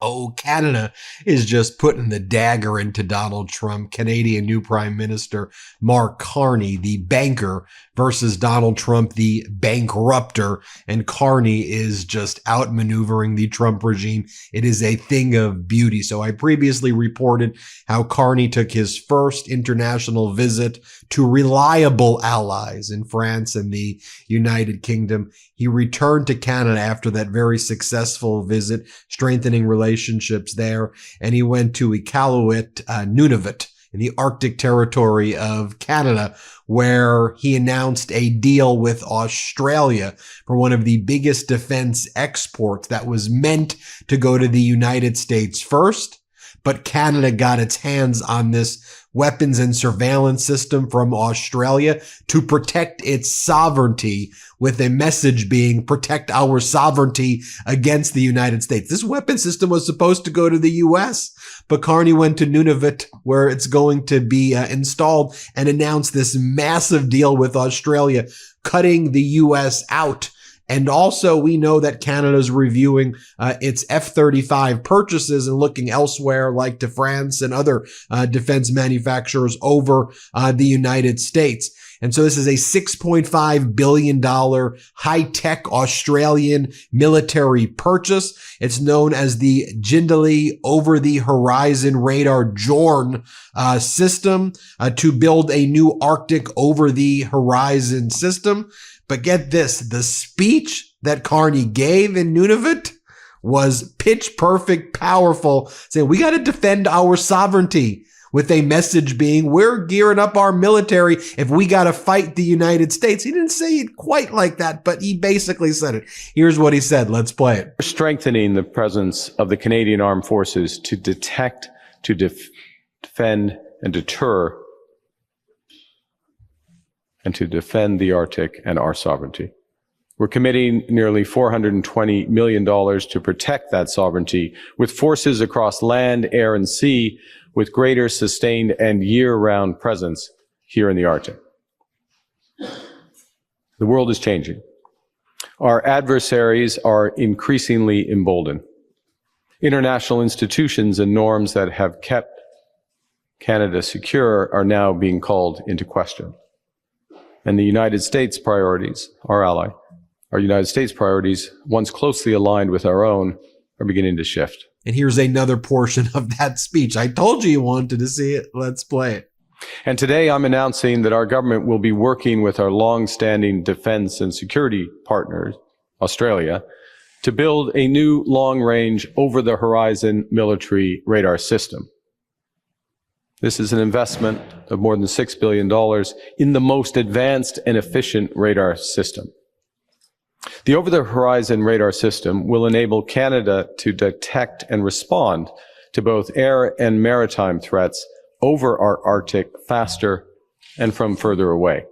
Oh, Canada is just putting the dagger into Donald Trump. Canadian new Prime Minister Mark Carney, the banker, versus Donald Trump, the bankrupter. And Carney is just outmaneuvering the Trump regime. It is a thing of beauty. So I previously reported how Carney took his first international visit to reliable allies in France and the United Kingdom. He returned to Canada after that very successful visit, strengthening relationships there. And he went to Iqaluit, Nunavut, in the Arctic territory of Canada, where he announced a deal with Australia for one of the biggest defense exports that was meant to go to the United States first. But Canada got its hands on this weapons and surveillance system from Australia to protect its sovereignty, with a message being protect our sovereignty against the United States. This weapon system was supposed to go to the U.S., but Carney went to Nunavut, where it's going to be installed, and announced this massive deal with Australia, cutting the U.S. out. And also, we know that Canada's reviewing its F-35 purchases and looking elsewhere, like to France and other defense manufacturers over the United States. And so this is a $6.5 billion high-tech Australian military purchase. It's known as the Jindali Over-the-Horizon Radar JORN system to build a new Arctic over-the-horizon system. But get this, the speech that Carney gave in Nunavut was pitch perfect, powerful, saying we got to defend our sovereignty, with a message being we're gearing up our military if we got to fight the United States. He didn't say it quite like that, but he basically said it. Here's what he said. Let's play it. We're strengthening the presence of the Canadian Armed Forces to detect, to defend, and deter, and to defend the Arctic and our sovereignty. We're committing nearly $420 million to protect that sovereignty, with forces across land, air, and sea, with greater sustained and year-round presence here in the Arctic. The world is changing. Our adversaries are increasingly emboldened. International institutions and norms that have kept Canada secure are now being called into question. And the United States priorities, our ally, our United States priorities, once closely aligned with our own, are beginning to shift. And here's another portion of that speech. I told you wanted to see it. Let's play it. And today I'm announcing that our government will be working with our long-standing defense and security partners, Australia, to build a new long-range over-the-horizon military radar system. This is an investment of more than $6 billion in the most advanced and efficient radar system. The over-the-horizon radar system will enable Canada to detect and respond to both air and maritime threats over our Arctic faster and from further away.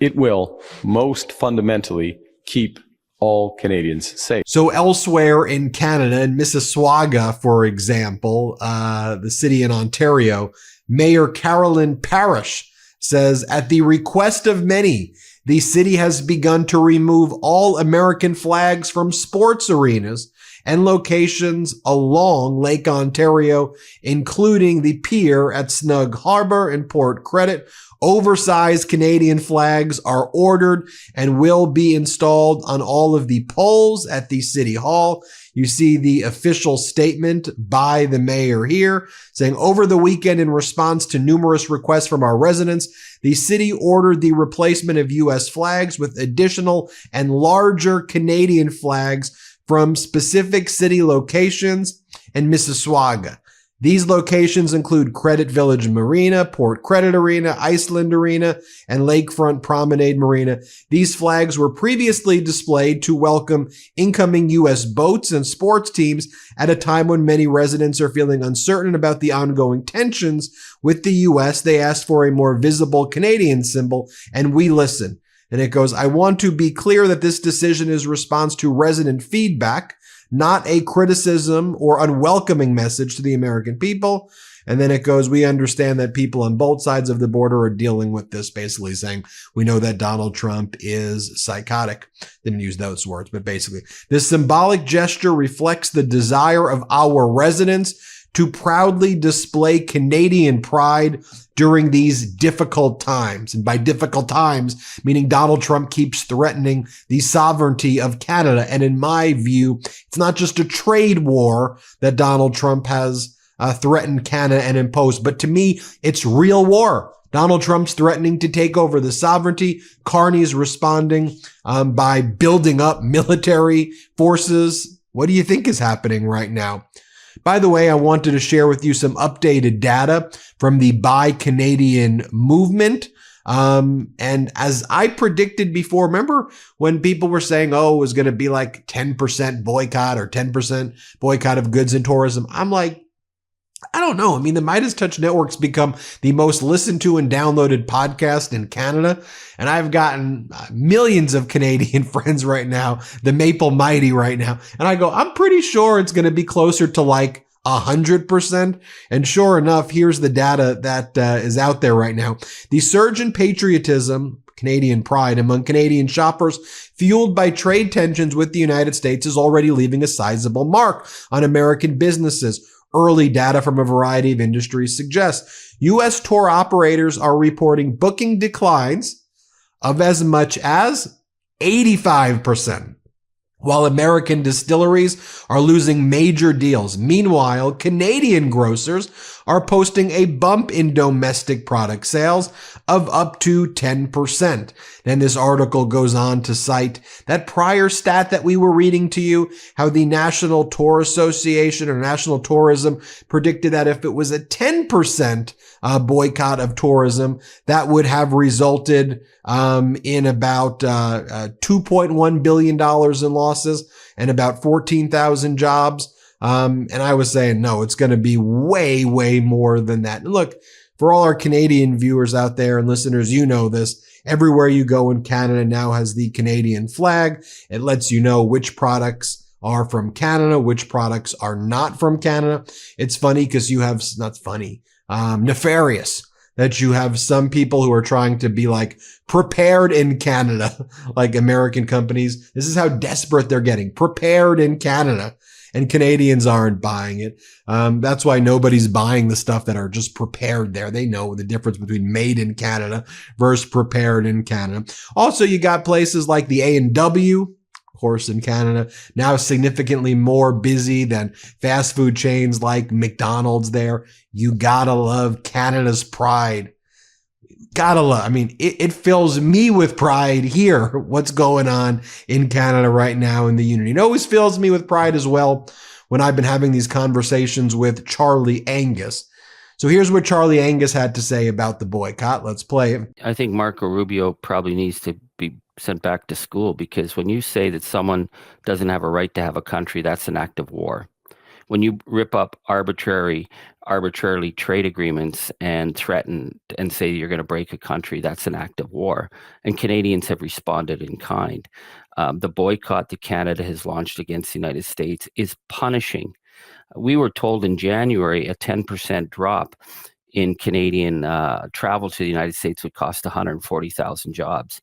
It will, most fundamentally, keep all Canadians safe. So elsewhere in Canada, in Mississauga, for example, the city in Ontario, Mayor Carolyn Parrish says, at the request of many, the city has begun to remove all American flags from sports arenas and locations along Lake Ontario, including the pier at Snug Harbor and Port Credit. Oversized Canadian flags are ordered and will be installed on all of the poles at the City Hall. You see the official statement by the mayor here saying, over the weekend, in response to numerous requests from our residents, the city ordered the replacement of U.S. flags with additional and larger Canadian flags from specific city locations in Mississauga. These locations include Credit Village Marina, Port Credit Arena, Iceland Arena, and Lakefront Promenade Marina. These flags were previously displayed to welcome incoming U.S. boats and sports teams at a time when many residents are feeling uncertain about the ongoing tensions with the U.S. They asked for a more visible Canadian symbol, and we listen. And it goes, I want to be clear that this decision is a response to resident feedback, not a criticism or unwelcoming message to the American people. And then it goes, we understand that people on both sides of the border are dealing with this, basically saying, we know that Donald Trump is psychotic. Didn't use those words, but basically, this symbolic gesture reflects the desire of our residents to proudly display Canadian pride during these difficult times. And by difficult times, meaning Donald Trump keeps threatening the sovereignty of Canada. And in my view, it's not just a trade war that Donald Trump has threatened Canada and imposed, but to me, it's real war. Donald Trump's threatening to take over the sovereignty. Carney's responding by building up military forces. What do you think is happening right now? By the way, I wanted to share with you some updated data from the Buy Canadian movement. And as I predicted before, remember when people were saying, oh, it was going to be like 10% boycott or 10% boycott of goods and tourism? I'm like, I don't know. I mean, the MeidasTouch Network's become the most listened to and downloaded podcast in Canada. And I've gotten millions of Canadian friends right now, the Maple Mighty right now. And I go, I'm pretty sure it's going to be closer to like 100%. And sure enough, here's the data that is out there right now. The surge in patriotism, Canadian pride among Canadian shoppers, fueled by trade tensions with the United States, is already leaving a sizable mark on American businesses. Early data from a variety of industries suggests U.S. tour operators are reporting booking declines of as much as 85%, while American distilleries are losing major deals. Meanwhile, Canadian grocers are posting a bump in domestic product sales of up to 10%. Then this article goes on to cite that prior stat that we were reading to you, how the National Tour Association or National Tourism predicted that if it was a 10% boycott of tourism, that would have resulted in about $2.1 billion in losses and about 14,000 jobs. And I was saying, no, it's going to be way, way more than that. And look, for all our Canadian viewers out there and listeners, you know this. Everywhere you go in Canada now has the Canadian flag. It lets you know which products are from Canada, which products are not from Canada. It's funny because you have, not funny, nefarious that you have some people who are trying to be like prepared in Canada, like American companies. This is how desperate they're getting, prepared in Canada. And Canadians aren't buying it. That's why nobody's buying the stuff that are just prepared there. They know the difference between made in Canada versus prepared in Canada. Also, you got places like the A&W, of course, in Canada, now significantly more busy than fast food chains like McDonald's there. You gotta love Canada's pride. Gotta love. I mean, it fills me with pride here, what's going on in Canada right now in the unity. It always fills me with pride as well when I've been having these conversations with Charlie Angus. So here's what Charlie Angus had to say about the boycott. Let's play it. I think Marco Rubio probably needs to be sent back to school, because when you say that someone doesn't have a right to have a country, that's an act of war. When you rip up arbitrarily trade agreements and threaten and say you're going to break a country, that's an act of war. And Canadians have responded in kind. The boycott that Canada has launched against the United States is punishing. We were told in January a 10% drop in Canadian travel to the United States would cost 140,000 jobs.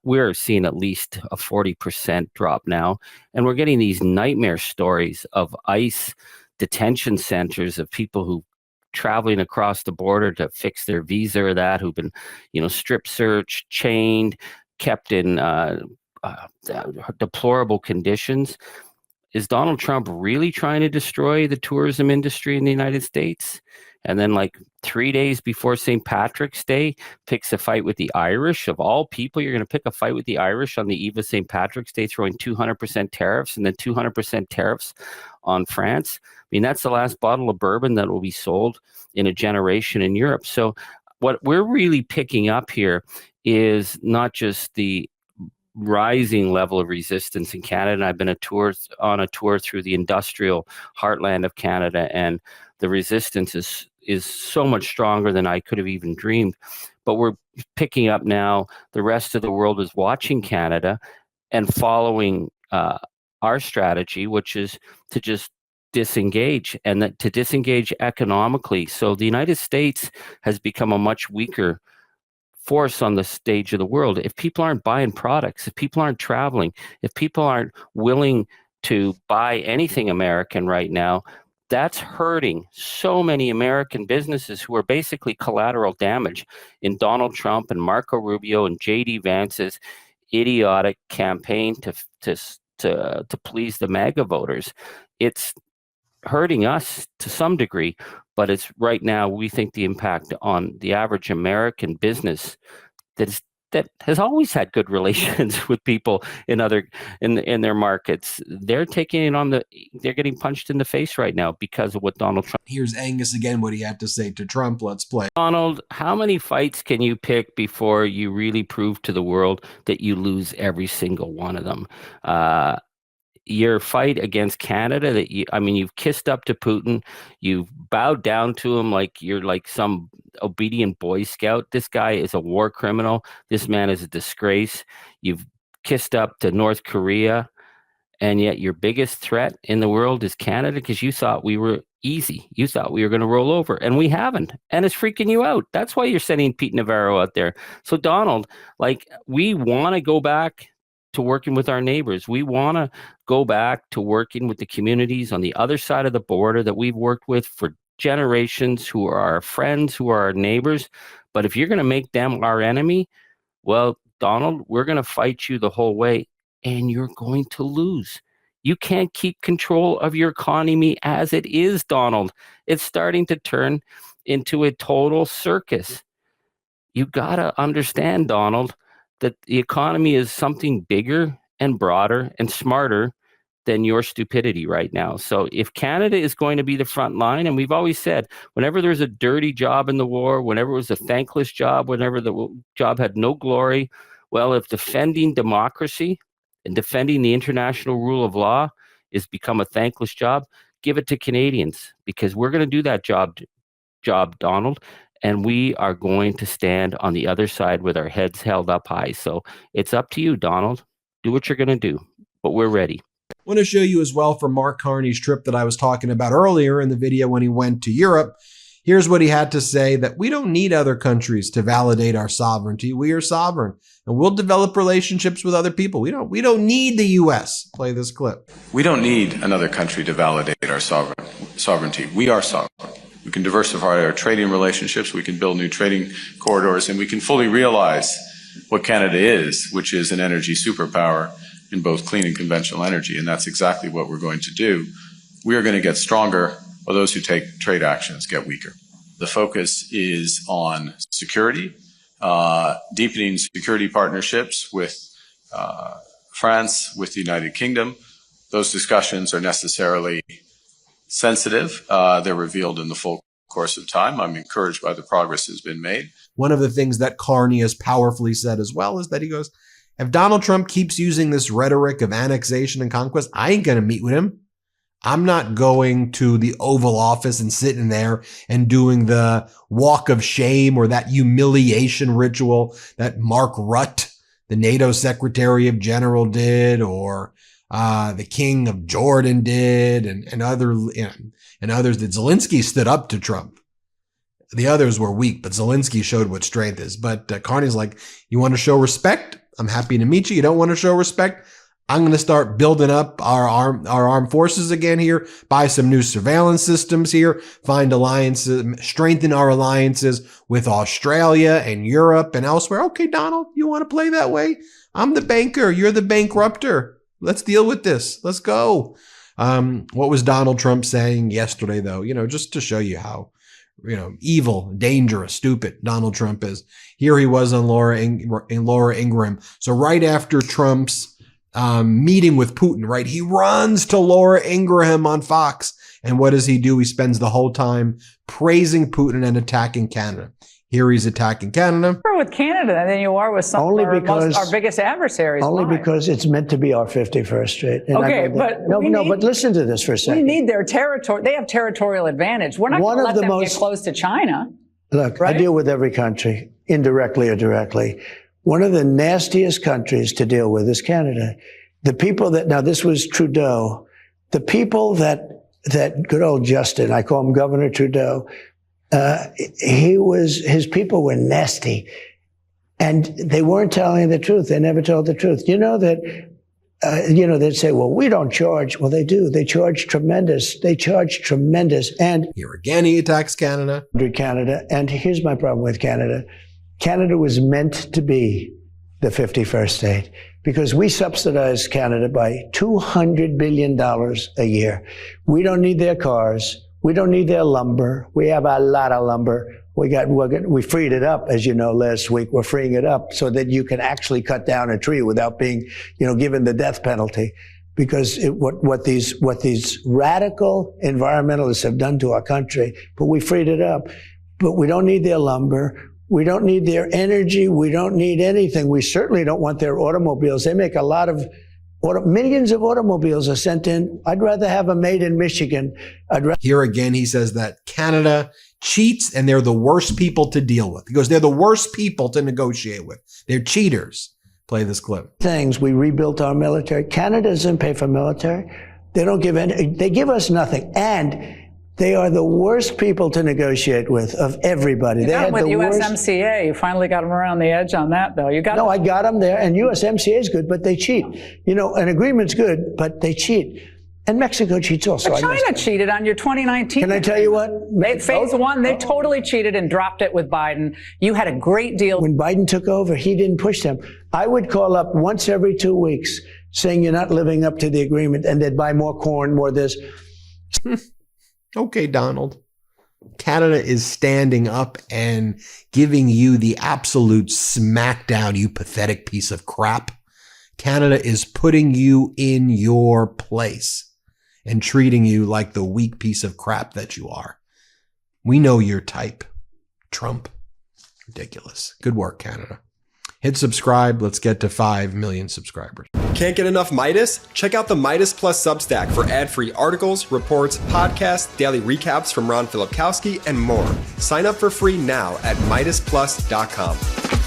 We're seeing at least a 40% drop now. And we're getting these nightmare stories of ICE detention centers of people who traveling across the border to fix their visa or that, who've been, strip searched, chained, kept in deplorable conditions. Is Donald Trump really trying to destroy the tourism industry in the United States? And then 3 days before St. Patrick's Day, picks a fight with the Irish. Of all people, you're going to pick a fight with the Irish on the eve of St. Patrick's Day, throwing 200% tariffs and then 200% tariffs on France. I mean, that's the last bottle of bourbon that will be sold in a generation in Europe. So what we're really picking up here is not just the rising level of resistance in Canada. And I've been on a tour through the industrial heartland of Canada, and the resistance is so much stronger than I could have even dreamed. But we're picking up now, the rest of the world is watching Canada and following our strategy, which is to just disengage, and that to disengage economically. So the United States has become a much weaker force on the stage of the world. If people aren't buying products, if people aren't traveling, if people aren't willing to buy anything American right now, that's hurting so many American businesses who are basically collateral damage in Donald Trump and Marco Rubio and J.D. Vance's idiotic campaign to please the MAGA voters. It's hurting us to some degree, but it's right now, we think the impact on the average American business that has always had good relations with people in their markets. They're taking it they're getting punched in the face right now because of what Donald Trump. Here's Angus again, what he had to say to Trump. Let's play. Donald, how many fights can you pick before you really prove to the world that you lose every single one of them? Your fight against Canada, you've kissed up to Putin, you've bowed down to him like you're like some obedient Boy Scout. This guy is a war criminal. This man is a disgrace. You've kissed up to North Korea, and yet your biggest threat in the world is Canada because you thought we were easy. You thought we were going to roll over, and we haven't. And it's freaking you out. That's why you're sending Pete Navarro out there. So Donald, we want to go back to working with our neighbors. We want to go back to working with the communities on the other side of the border that we've worked with for generations, who are our friends, who are our neighbors. But if you're going to make them our enemy, well, Donald, we're going to fight you the whole way, and you're going to lose. You can't keep control of your economy as it is, Donald. It's starting to turn into a total circus. You got to understand, Donald, that the economy is something bigger and broader and smarter than your stupidity right now. So if Canada is going to be the front line, and we've always said, whenever there's a dirty job in the war, whenever it was a thankless job, whenever the job had no glory, well, if defending democracy and defending the international rule of law is become a thankless job, give it to Canadians, because we're going to do that job, Donald. And we are going to stand on the other side with our heads held up high. So it's up to you, Donald. Do what you're going to do, but we're ready. I want to show you as well from Mark Carney's trip that I was talking about earlier in the video when he went to Europe. Here's what he had to say, that we don't need other countries to validate our sovereignty. We are sovereign, and we'll develop relationships with other people. We don't need the U.S. Play this clip. We don't need another country to validate our sovereignty. We are sovereign. We can diversify our trading relationships, we can build new trading corridors, and we can fully realize what Canada is, which is an energy superpower in both clean and conventional energy, and that's exactly what we're going to do. We are going to get stronger, while those who take trade actions get weaker. The focus is on security, deepening security partnerships with France, with the United Kingdom. Those discussions are necessarily sensitive. They're revealed in the full course of time. I'm encouraged by the progress that's been made. One of the things that Carney has powerfully said as well is that he goes, if Donald Trump keeps using this rhetoric of annexation and conquest, I ain't going to meet with him. I'm not going to the Oval Office and sitting there and doing the walk of shame or that humiliation ritual that Mark Rutte, the NATO Secretary of General, did, or the King of Jordan did, and others did. Zelensky stood up to Trump. The others were weak, but Zelensky showed what strength is. But Carney's like, you want to show respect? I'm happy to meet you. You don't want to show respect? I'm going to start building up our armed forces again here, buy some new surveillance systems here, find alliances, strengthen our alliances with Australia and Europe and elsewhere. Okay, Donald, you want to play that way? I'm the banker. You're the bankrupter. Let's deal with this. Let's go. What was Donald Trump saying yesterday, though? Just to show you how, evil, dangerous, stupid Donald Trump is. Here he was on Laura Ingraham. So right after Trump's meeting with Putin, right, he runs to Laura Ingraham on Fox. And what does he do? He spends the whole time praising Putin and attacking Canada. Here he's attacking Canada. With Canada than you are with some of our biggest adversaries. Only because it's meant to be our 51st state. And okay, but but listen to this for a second. We need their territory. They have territorial advantage. We're not going to let them get close to China. Look, right? I deal with every country, indirectly or directly. One of the nastiest countries to deal with is Canada. The people that, now this was Trudeau, the people that good old Justin, I call him Governor Trudeau, his people were nasty. And they weren't telling the truth. They never told the truth. You know that, they'd say, well, we don't charge. Well, they do. They charge tremendous. They charge tremendous. And here again, he attacks Canada. Canada. And here's my problem with Canada. Canada was meant to be the 51st state because we subsidize Canada by $200 billion a year. We don't need their cars. We don't need their lumber. We have a lot of lumber. We freed it up, as you know, last week. We're freeing it up so that you can actually cut down a tree without being, given the death penalty. Because what these radical environmentalists have done to our country, but we freed it up. But we don't need their lumber. We don't need their energy. We don't need anything. We certainly don't want their automobiles. They make a lot of millions of automobiles are sent in. I'd rather have them made in Michigan. Here again, he says that Canada cheats and they're the worst people to deal with. He goes, they're the worst people to negotiate with. They're cheaters. Play this clip. We rebuilt our military. Canada doesn't pay for military. They don't give any, they give us nothing. And they are the worst people to negotiate with of everybody. They had with USMCA. You finally got them around the edge on that, though. I got them there. And USMCA is good, but they cheat. An agreement's good, but they cheat. And Mexico cheats also. But China cheated on your 2019. Can I tell you what? Phase one, they totally cheated and dropped it with Biden. You had a great deal. When Biden took over, he didn't push them. I would call up once every 2 weeks saying you're not living up to the agreement, and they'd buy more corn, more this. Okay, Donald. Canada is standing up and giving you the absolute smackdown, you pathetic piece of crap. Canada is putting you in your place and treating you like the weak piece of crap that you are. We know your type. Trump. Ridiculous. Good work, Canada. Hit subscribe. Let's get to 5 million subscribers. Can't get enough Meidas? Check out the Meidas Plus Substack for ad-free articles, reports, podcasts, daily recaps from Ron Filipkowski, and more. Sign up for free now at MeidasPlus.com.